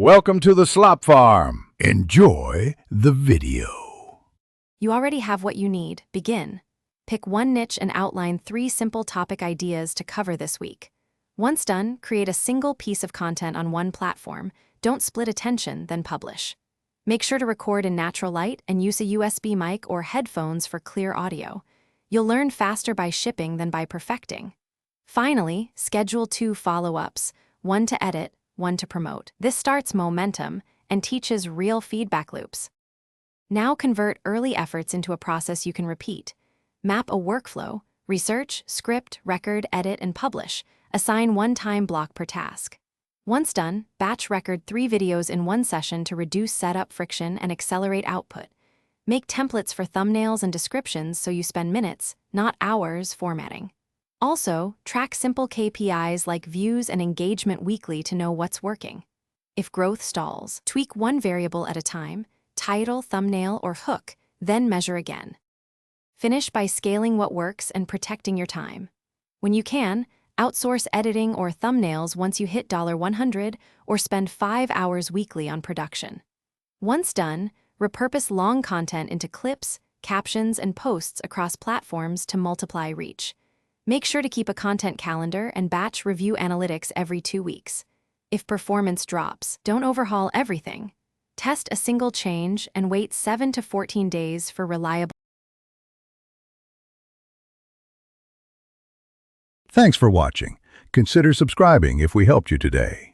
Welcome to the Slop Farm. Enjoy the video. You already have what you need. Begin. Pick one niche and outline 3 simple topic ideas to cover this week. Once done, create a single piece of content on one platform. Don't split attention, then publish. Make sure to record in natural light and use a USB mic or headphones for clear audio. You'll learn faster by shipping than by perfecting. Finally, schedule 2 follow-ups, one to edit, one to promote. This starts momentum and teaches real feedback loops. Now convert early efforts into a process you can repeat. Map a workflow, research, script, record, edit, and publish. Assign one time block per task. Once done, batch record 3 videos in one session to reduce setup friction and accelerate output. Make templates for thumbnails and descriptions so you spend minutes, not hours, formatting. Also, track simple KPIs like views and engagement weekly to know what's working. If growth stalls, tweak one variable at a time, title, thumbnail, or hook, then measure again. Finish by scaling what works and protecting your time. When you can, outsource editing or thumbnails once you hit $100 or spend 5 hours weekly on production. Once done, repurpose long content into clips, captions, and posts across platforms to multiply reach. Make sure to keep a content calendar and batch review analytics every 2 weeks. If performance drops, don't overhaul everything. Test a single change and wait 7 to 14 days for reliable. Thanks for watching. Consider subscribing if we helped you today.